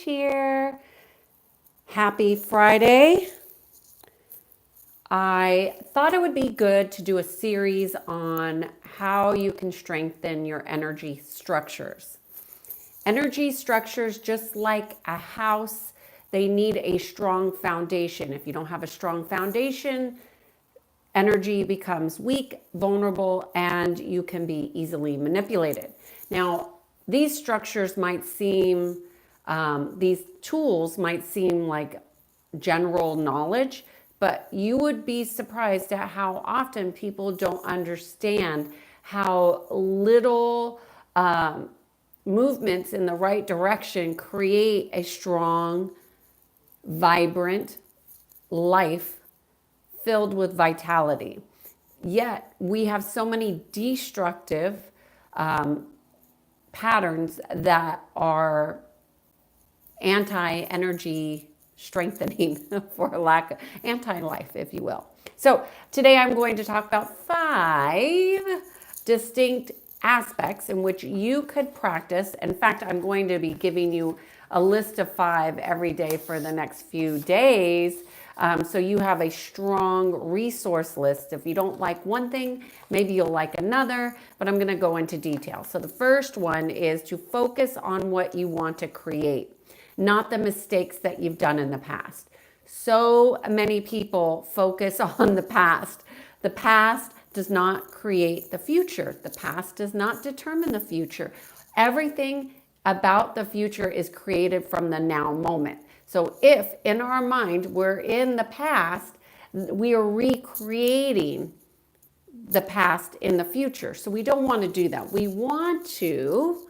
here. Happy Friday. I thought it would be good to do a series on how you can strengthen your energy structures. Energy structures, just like a house, they need a strong foundation. If you don't have a strong foundation, energy becomes weak, vulnerable, and you can be easily manipulated. Now, these structures might seem, these tools might seem like general knowledge, but you would be surprised at how often people don't understand how little movements in the right direction create a strong, vibrant life filled with vitality. Yet we have so many destructive patterns that are anti-energy strengthening, for lack of anti-life, if you will. So today I'm going to talk about 5 distinct aspects in which you could practice. In fact, I'm going to be giving you a list of 5 every day for the next few days. So you have a strong resource list. If you don't like one thing, maybe you'll like another, but I'm going to go into detail. So the first one is to focus on what you want to create, not the mistakes that you've done in the past. So many people focus on the past. The past does not create the future. The past does not determine the future. Everything about the future is created from the now moment. So if in our mind we're in the past, we are recreating the past in the future. So we don't want to do that. We want to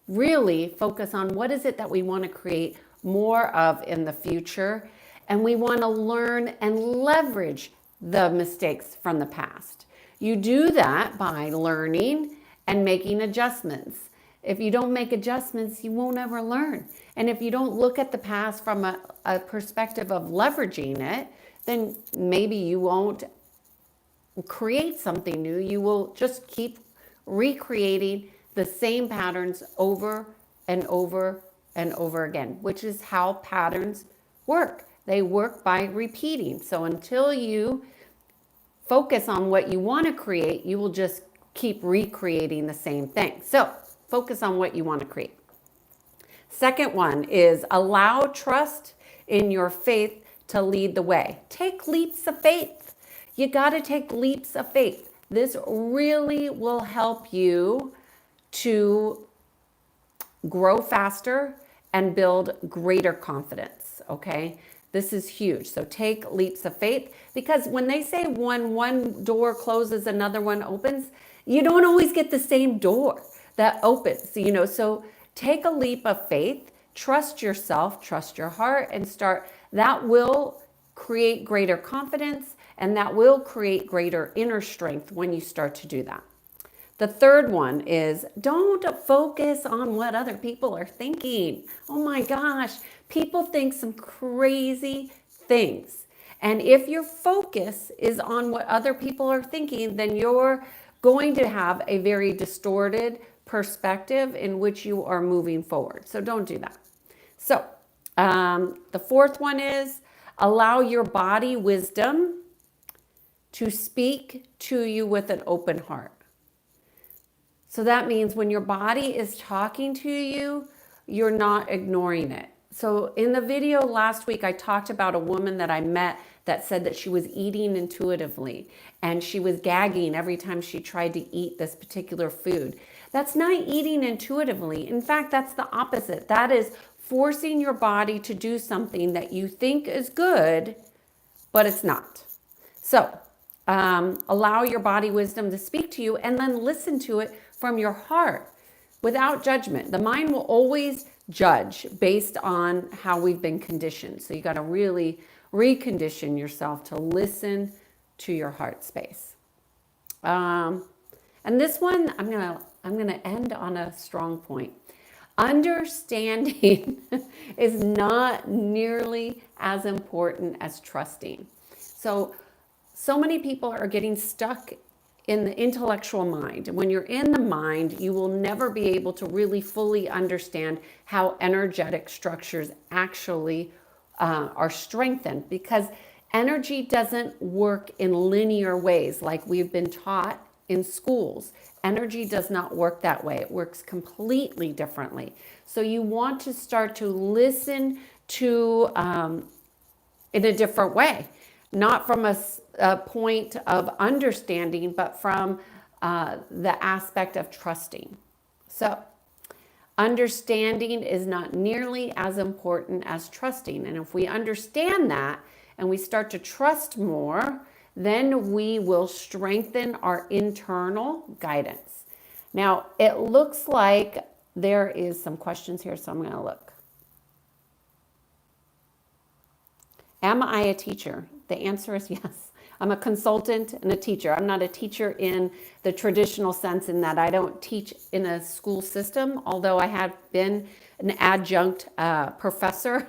really focus on what is it that we want to create more of in the future. And we want to learn and leverage the mistakes from the past. You do that by learning and making adjustments. If you don't make adjustments, you won't ever learn. And if you don't look at the past from a perspective of leveraging it, then maybe you won't create something new. You will just keep recreating the same patterns over and over and over again, which is how patterns work. They work by repeating. So until you focus on what you want to create, you will just keep recreating the same thing. So focus on what you want to create. Second one is allow trust in your faith to lead the way. Take leaps of faith. You got to take leaps of faith. This really will help you to grow faster and build greater confidence, okay? This is huge. So take leaps of faith, because when they say when one door closes, another one opens, you don't always get the same door that opens, so take a leap of faith, trust yourself, trust your heart, and start. That will create greater confidence, and that will create greater inner strength when you start to do that. The third one is don't focus on what other people are thinking. Oh my gosh, people think some crazy things. And if your focus is on what other people are thinking, then you're going to have a very distorted perspective in which you are moving forward. So don't do that. So the fourth one is allow your body wisdom to speak to you with an open heart. So that means when your body is talking to you, you're not ignoring it. So in the video last week, I talked about a woman that I met that said that she was eating intuitively and she was gagging every time she tried to eat this particular food. That's not eating intuitively. In fact, that's the opposite. That is forcing your body to do something that you think is good, but it's not. So allow your body wisdom to speak to you, and then listen to it from your heart without judgment. The mind will always judge based on how we've been conditioned. So you got to really recondition yourself to listen to your heart space. And this one, I'm gonna end on a strong point. Understanding is not nearly as important as trusting. So many people are getting stuck in the intellectual mind. When you're in the mind, you will never be able to really fully understand how energetic structures actually are strengthened, because energy doesn't work in linear ways like we've been taught in schools. Energy does not work that way. It works completely differently. So you want to start to listen to in a different way, not from a point of understanding, but from the aspect of trusting. So understanding is not nearly as important as trusting. And if we understand that and we start to trust more, then we will strengthen our internal guidance. Now, it looks like there is some questions here, so I'm going to look. Am I a teacher? The answer is yes. I'm a consultant and a teacher. I'm not a teacher in the traditional sense, in that I don't teach in a school system, although I have been an adjunct professor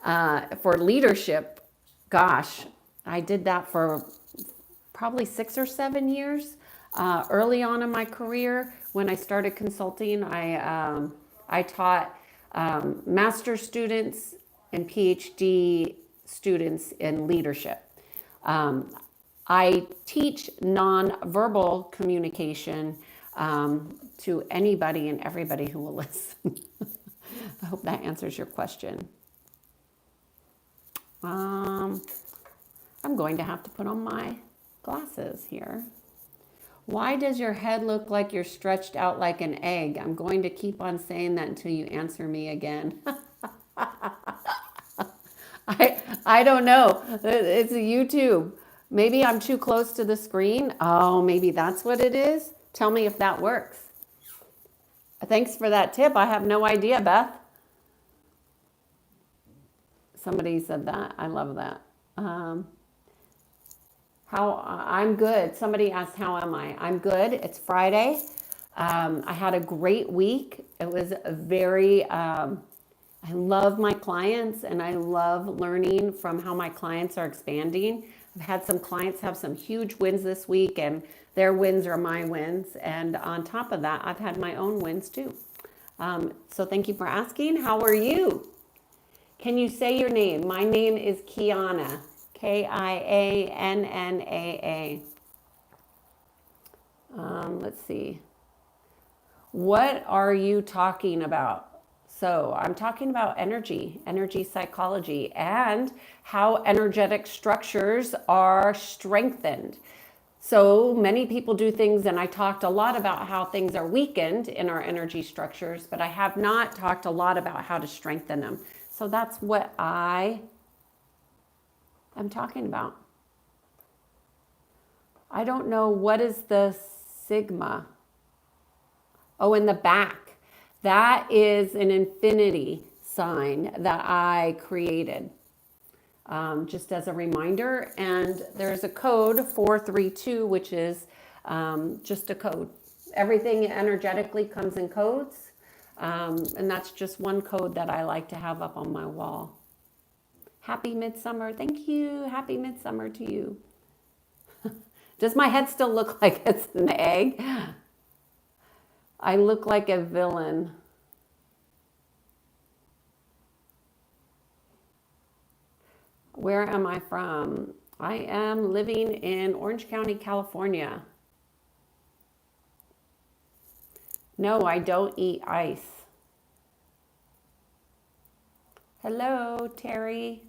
for leadership. Gosh, I did that for probably 6 or 7 years. Early on in my career, when I started consulting, I taught master's students and PhD students in leadership. I teach nonverbal communication to anybody and everybody who will listen. I hope that answers your question. I'm going to have to put on my glasses here. Why does your head look like you're stretched out like an egg? I'm going to keep on saying that until you answer me again. I don't know. It's a YouTube. Maybe I'm too close to the screen. Oh, maybe that's what it is. Tell me if that works. Thanks for that tip. I have no idea, Beth. Somebody said that. I love that. How I'm good. Somebody asked, how am I? I'm good. It's Friday. I had a great week. It was I love my clients, and I love learning from how my clients are expanding. I've had some clients have some huge wins this week, and their wins are my wins. And on top of that, I've had my own wins too. So thank you for asking. How are you? Can you say your name? My name is Kiana. Kiannaa. Let's see. What are you talking about? So I'm talking about energy psychology, and how energetic structures are strengthened. So many people do things, and I talked a lot about how things are weakened in our energy structures, but I have not talked a lot about how to strengthen them. So that's what I am talking about. I don't know, what is the sigma? Oh, in the back. That is an infinity sign that I created, just as a reminder. And there's a code 432, which is just a code. Everything energetically comes in codes. And that's just one code that I like to have up on my wall. Happy Midsummer. Thank you. Happy Midsummer to you. Does my head still look like it's an egg? I look like a villain. Where am I from? I am living in Orange County, California. No, I don't eat ice. Hello, Terry.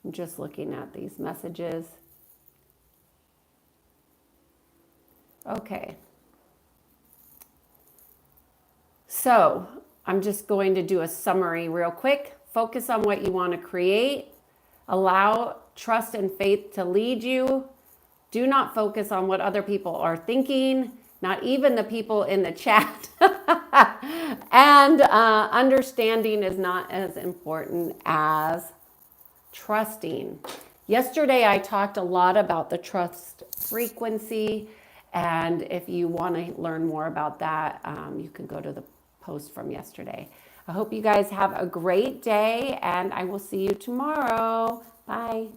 I'm just looking at these messages. Okay. So I'm just going to do a summary real quick. Focus on what you want to create. Allow trust and faith to lead you. Do not focus on what other people are thinking, not even the people in the chat. And understanding is not as important as trusting. Yesterday, I talked a lot about the trust frequency And if you want to learn more about that, you can go to the post from yesterday. I hope you guys have a great day, and I will see you tomorrow. Bye.